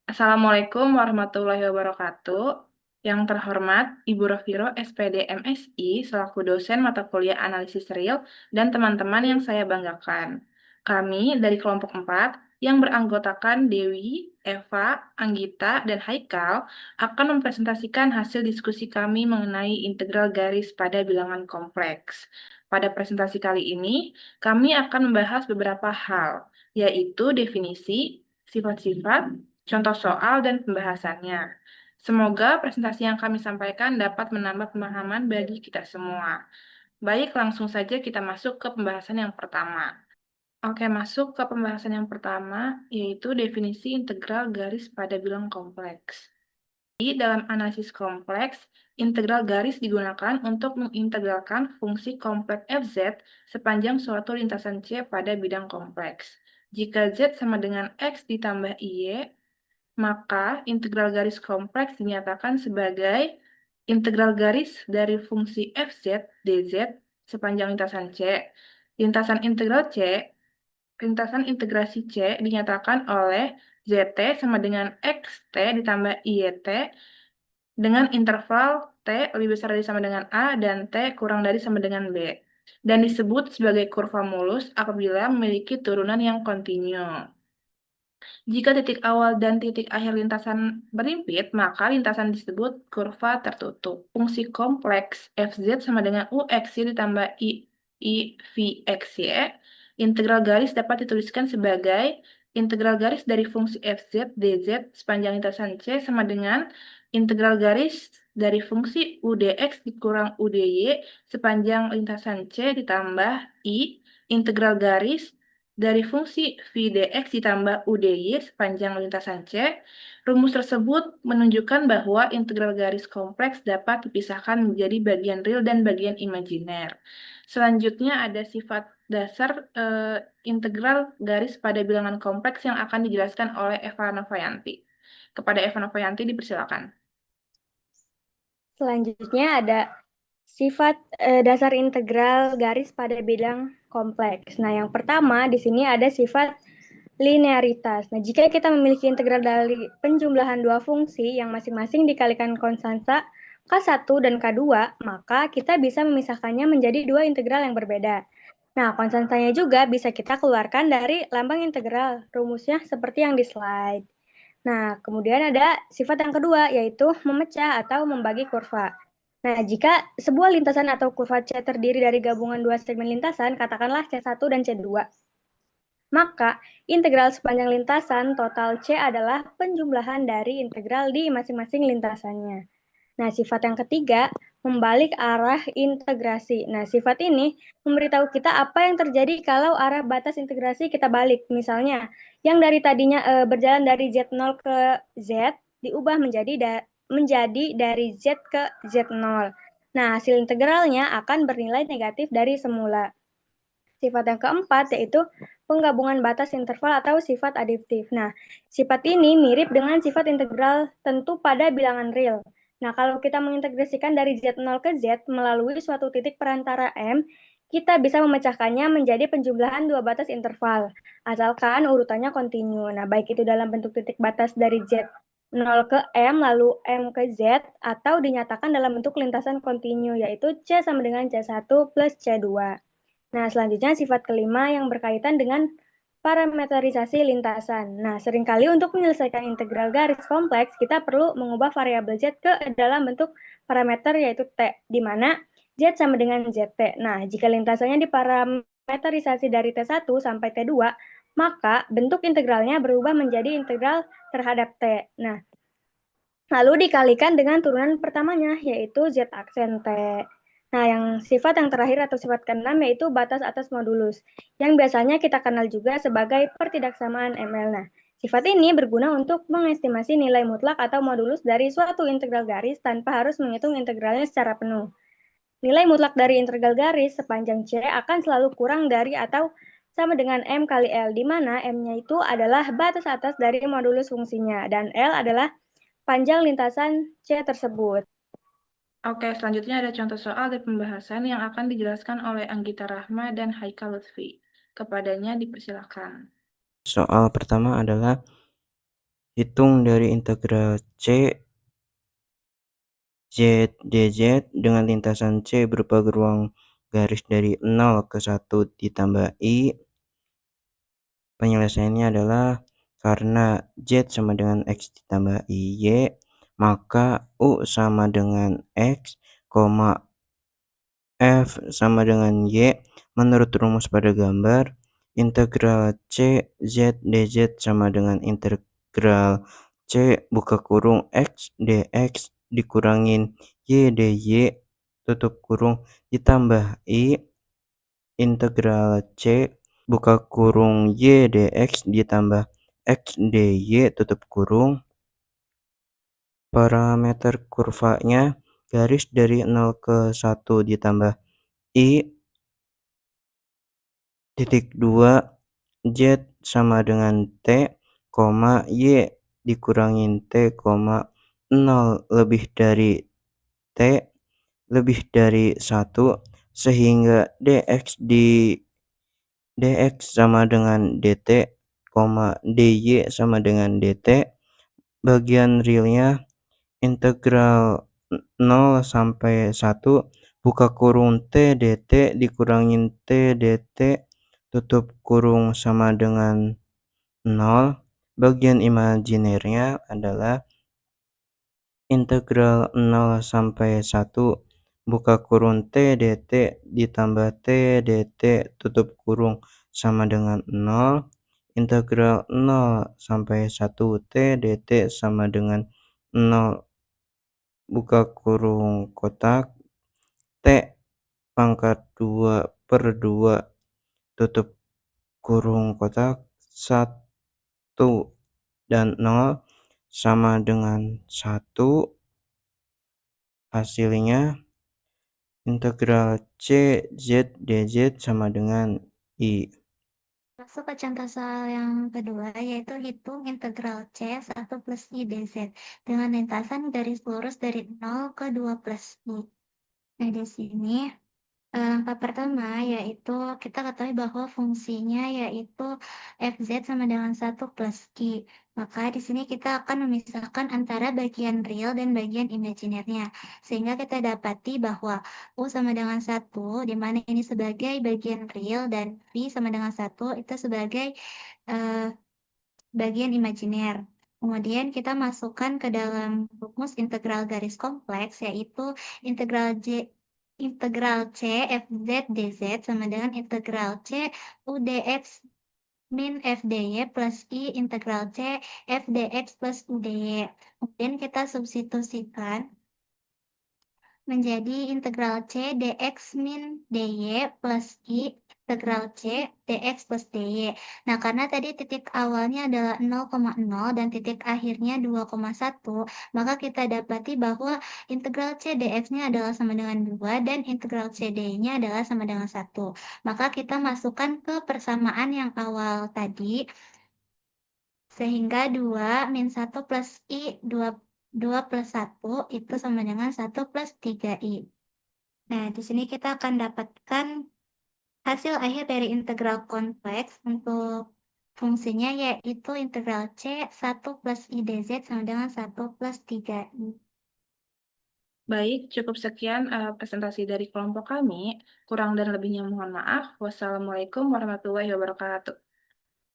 Assalamualaikum warahmatullahi wabarakatuh. Yang terhormat Ibu Rofiro, SPD MSI, selaku dosen mata kuliah analisis real dan teman-teman yang saya banggakan. Kami dari kelompok 4 yang beranggotakan Dewi, Eva, Anggita, dan Haikal akan mempresentasikan hasil diskusi kami mengenai integral garis pada bilangan kompleks. Pada presentasi kali ini, kami akan membahas beberapa hal, yaitu definisi, sifat-sifat, contoh soal, dan pembahasannya. Semoga presentasi yang kami sampaikan dapat menambah pemahaman bagi kita semua. Baik, langsung saja kita masuk ke pembahasan yang pertama. Oke, masuk ke pembahasan yang pertama, yaitu definisi integral garis pada bilang kompleks. Dalam analisis kompleks, integral garis digunakan untuk mengintegralkan fungsi kompleks fz sepanjang suatu lintasan C pada bidang kompleks. Jika z sama dengan x ditambah y, maka integral garis kompleks dinyatakan sebagai integral garis dari fungsi fz dz sepanjang lintasan C. Lintasan integral C, lintasan integrasi C dinyatakan oleh zt sama dengan xt ditambah yt dengan interval T lebih besar dari sama dengan A dan T kurang dari sama dengan B. Dan disebut sebagai kurva mulus apabila memiliki turunan yang kontinu. Jika titik awal dan titik akhir lintasan berimpit, maka lintasan disebut kurva tertutup. Fungsi kompleks fz sama dengan ux ditambah I v x y. Integral garis dapat dituliskan sebagai integral garis dari fungsi fz dz sepanjang lintasan C sama dengan integral garis dari fungsi udx dikurang udy sepanjang lintasan C ditambah I integral garis dari fungsi v dx ditambah udy sepanjang lintasan C. Rumus tersebut menunjukkan bahwa integral garis kompleks dapat dipisahkan menjadi bagian real dan bagian imajiner. Selanjutnya ada sifat dasar integral garis pada bilangan kompleks yang akan dijelaskan oleh Eva Novayanti. Kepada Eva Novayanti dipersilakan. Selanjutnya ada sifat dasar integral garis pada bidang kompleks. Nah, yang pertama di sini ada sifat linearitas. Nah, jika kita memiliki integral dari penjumlahan dua fungsi yang masing-masing dikalikan konstanta K1 dan K2, maka kita bisa memisahkannya menjadi dua integral yang berbeda. Nah, konstantanya juga bisa kita keluarkan dari lambang integral. Rumusnya seperti yang di slide. Nah, kemudian ada sifat yang kedua, yaitu memecah atau membagi kurva. Nah, jika sebuah lintasan atau kurva C terdiri dari gabungan dua segmen lintasan, katakanlah C1 dan C2, maka integral sepanjang lintasan total C adalah penjumlahan dari integral di masing-masing lintasannya. Nah, sifat yang ketiga, membalik arah integrasi. Nah, sifat ini memberitahu kita apa yang terjadi kalau arah batas integrasi kita balik. Misalnya, yang dari tadinya berjalan dari Z0 ke Z, diubah menjadi dari Z ke Z0. Nah, hasil integralnya akan bernilai negatif dari semula. Sifat yang keempat yaitu penggabungan batas interval atau sifat adiktif. Nah, sifat ini mirip dengan sifat integral tentu pada bilangan real. Nah, kalau kita mengintegrasikan dari Z0 ke Z melalui suatu titik perantara M, kita bisa memecahkannya menjadi penjumlahan dua batas interval, asalkan urutannya kontinu. Nah, baik itu dalam bentuk titik batas dari Z0 ke M, lalu M ke Z, atau dinyatakan dalam bentuk lintasan kontinu, yaitu C sama dengan C1 plus C2. Nah, selanjutnya sifat kelima yang berkaitan dengan parameterisasi lintasan. Nah, seringkali untuk menyelesaikan integral garis kompleks, kita perlu mengubah variabel Z ke dalam bentuk parameter yaitu T, di mana Z sama dengan ZT. Nah, jika lintasannya diparameterisasi dari T1 sampai T2, maka bentuk integralnya berubah menjadi integral terhadap T. Nah, lalu dikalikan dengan turunan pertamanya, yaitu Z aksen T. Nah, yang terakhir atau sifat keenam yaitu batas atas modulus, yang biasanya kita kenal juga sebagai pertidaksamaan ML. Nah, sifat ini berguna untuk mengestimasi nilai mutlak atau modulus dari suatu integral garis tanpa harus menghitung integralnya secara penuh. Nilai mutlak dari integral garis sepanjang C akan selalu kurang dari atau sama dengan M kali L, di mana M-nya itu adalah batas atas dari modulus fungsinya, dan L adalah panjang lintasan C tersebut. Oke, selanjutnya ada contoh soal dari pembahasan yang akan dijelaskan oleh Anggita Rahma dan Haikal Lutfi. Kepadanya dipersilakan. Soal pertama adalah Hitung dari integral C Z dz dengan lintasan C berupa ruang garis dari 0 ke 1 ditambah I. Penyelesaiannya adalah karena Z sama dengan X ditambah Y, maka U sama dengan X, F sama dengan Y. Menurut rumus pada gambar, integral C Z dz sama dengan integral C buka kurung X dx dikurangin Y dy tutup kurung ditambah I integral C buka kurung Y dx ditambah X dy tutup kurung. Parameter kurvanya garis dari 0 ke 1 ditambah I titik 2 Z sama dengan T, Y dikurangin T, 0 lebih dari T lebih dari 1 sehingga dx sama dengan dt, dy sama dengan dt. Bagian realnya integral 0 sampai 1 buka kurung T dt dikurangin T dt tutup kurung sama dengan 0. Bagian imajinernya adalah integral 0 sampai 1 buka kurung T dt ditambah T dt tutup kurung sama dengan 0. Integral 0 sampai 1 T dt sama dengan 0 buka kurung kotak T pangkat 2 per 2 tutup kurung kotak 1 dan 0 sama dengan 1. Hasilnya integral C Z dz sama dengan I. Masuk ke contoh soal yang kedua, yaitu hitung integral C 1 plus I dz dengan lintasan garis lurus dari 0 ke 2 plus I. Nah, di sini langkah pertama yaitu kita ketahui bahwa fungsinya yaitu fz sama dengan 1 plus Q. Maka di sini kita akan memisahkan antara bagian real dan bagian imajinernya. Sehingga kita dapati bahwa U sama dengan 1, di mana ini sebagai bagian real dan V sama dengan 1 itu sebagai eh, bagian imajiner. Kemudian kita masukkan ke dalam rumus integral garis kompleks yaitu integral C f z dz sama dengan integral C u dx min f dy plus I integral C f dx plus u dy. Kemudian kita substitusikan menjadi integral C dx min dy plus I integral C dx plus dy. Nah, karena tadi titik awalnya adalah 0,0 dan titik akhirnya 2,1, maka kita dapati bahwa integral C dx-nya adalah sama dengan 2 dan integral C dy-nya adalah sama dengan 1. Maka kita masukkan ke persamaan yang awal tadi, sehingga 2 min 1 plus I, 2 plus 1 itu sama dengan 1 plus 3I. Nah, di sini kita akan dapatkan hasil akhir dari integral kompleks untuk fungsinya yaitu integral C 1 plus I dz sama dengan 1 plus 3I. Baik, cukup sekian presentasi dari kelompok kami. Kurang dan lebihnya mohon maaf. Wassalamualaikum warahmatullahi wabarakatuh.